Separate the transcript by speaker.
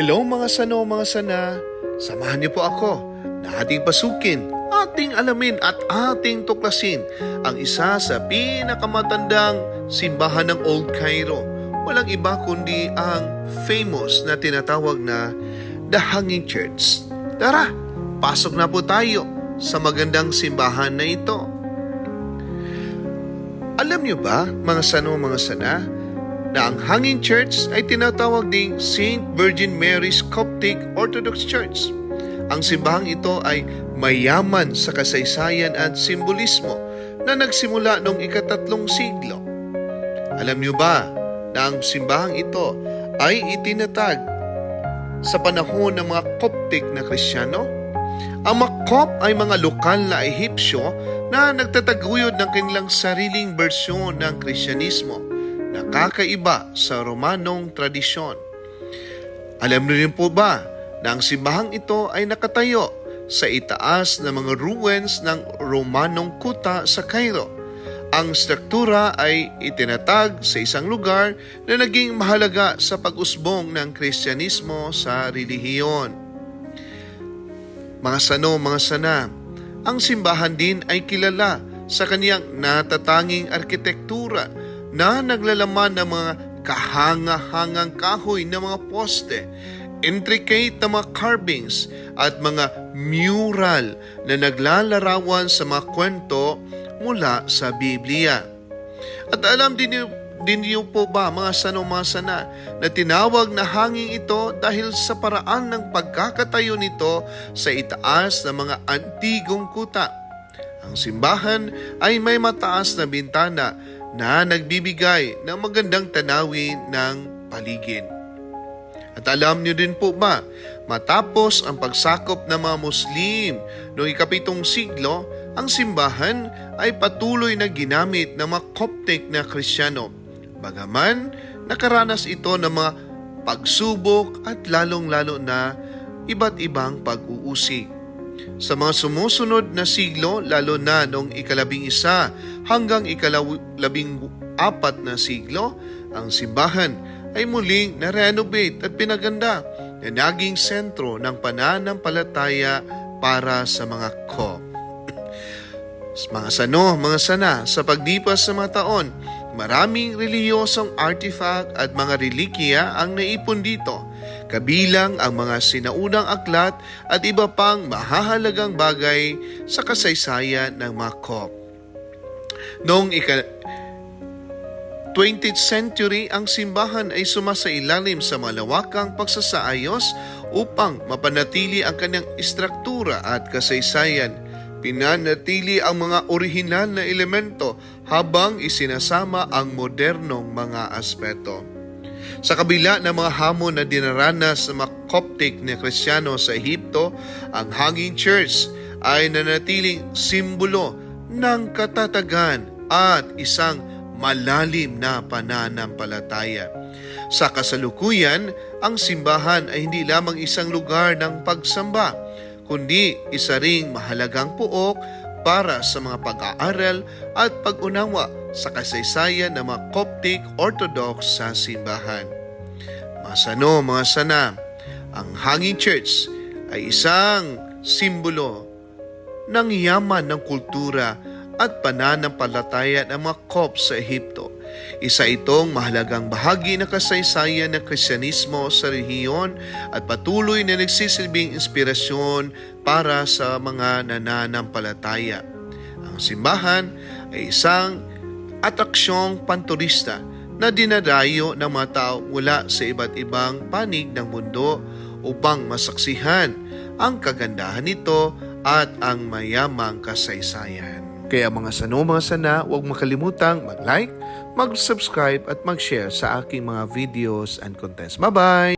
Speaker 1: Hello mga sano, mga sana. Samahan niyo po ako na ating pasukin, ating alamin at ating tuklasin ang isa sa pinakamatandang simbahan ng Old Cairo. Walang iba kundi ang famous na tinatawag na The Hanging Church. Tara, pasok na po tayo sa magandang simbahan na ito. Alam niyo ba, mga sano, mga sana, na ang Hanging Church ay tinatawag ding St. Virgin Mary's Coptic Orthodox Church. Ang simbahang ito ay mayaman sa kasaysayan at simbolismo na nagsimula noong ika-3 siglo. Alam niyo ba na ang simbahang ito ay itinatag sa panahon ng mga Coptic na Kristiyano? Ang mga Cop ay mga lokal na Ehipsyo na nagtataguyod ng kanilang sariling bersyon ng Kristyanismo na kakaiba sa Romanong tradisyon. Alam niyo rin po ba na ang simbahang ito ay nakatayo sa itaas ng mga ruins ng Romanong kuta sa Cairo. Ang struktura ay itinatag sa isang lugar na naging mahalaga sa pag-usbong ng Kristyanismo sa relihiyon. Mga sano, mga sana, ang simbahan din ay kilala sa kaniyang natatanging arkitektura na naglalaman ng mga kahanga-hangang kahoy na mga poste, intricate na mga carvings at mga mural na naglalarawan sa mga kwento mula sa Biblia. At alam din niyo po ba, mga sano, mga sana, na tinawag na hanging ito dahil sa paraan ng pagkakatayo nito sa itaas ng mga antigong kuta. Ang simbahan ay may mataas na bintana na nagbibigay ng magandang tanawin ng paligid. At alam niyo din po ba, matapos ang pagsakop ng mga Muslim noong ika-7 siglo, ang simbahan ay patuloy na ginamit ng mga Coptic na Kristiyano. Bagaman, nakaranas ito ng mga pagsubok at lalong-lalo na iba't ibang pag-uusig. Sa mga sumusunod na siglo, lalo na noong ika-11 hanggang ika-14 na siglo, ang simbahan ay muling na-renovate at pinaganda na naging sentro ng pananampalataya para sa mga Cop. Mga sano, mga sana, sa paglipas sa mga taon, maraming relihiyosong artifact at mga relikya ang naipon dito, kabilang ang mga sinaunang aklat at iba pang mahahalagang bagay sa kasaysayan ng mga Cop. Noong ika-20th century, ang simbahan ay sumasailalim sa malawakang pagsasaayos upang mapanatili ang kanyang istruktura at kasaysayan. Pinanatili ang mga orihinal na elemento habang isinasama ang modernong mga aspeto. Sa kabila ng mga hamon na dinaranas ng mga Coptic na Kristiyano sa Ehipto, ang Hanging Church ay nanatiling simbolo ng katatagan at isang malalim na pananampalataya. Sa kasalukuyan, ang simbahan ay hindi lamang isang lugar ng pagsamba, kundi isa ring mahalagang puok para sa mga pag-aaral at pag-unawa sa kasaysayan ng mga Coptic Orthodox sa simbahan. Mga sano, mga sana, ang Hanging Church ay isang simbolo ng yaman ng kultura at pananampalataya ng mga Cop sa Ehipto. Isa itong mahalagang bahagi ng kasaysayan ng Kristyanismo sa rehiyon at patuloy na nagsisilbing inspirasyon para sa mga nananampalataya. Ang simbahan ay isang atraksyong panturista na dinadayo ng mga tao mula sa iba't ibang panig ng mundo upang masaksihan ang kagandahan nito at ang mayamang kasaysayan. Kaya mga sano, mga sana, huwag makalimutang mag-like, mag-subscribe at mag-share sa aking mga videos and contents. Bye-bye!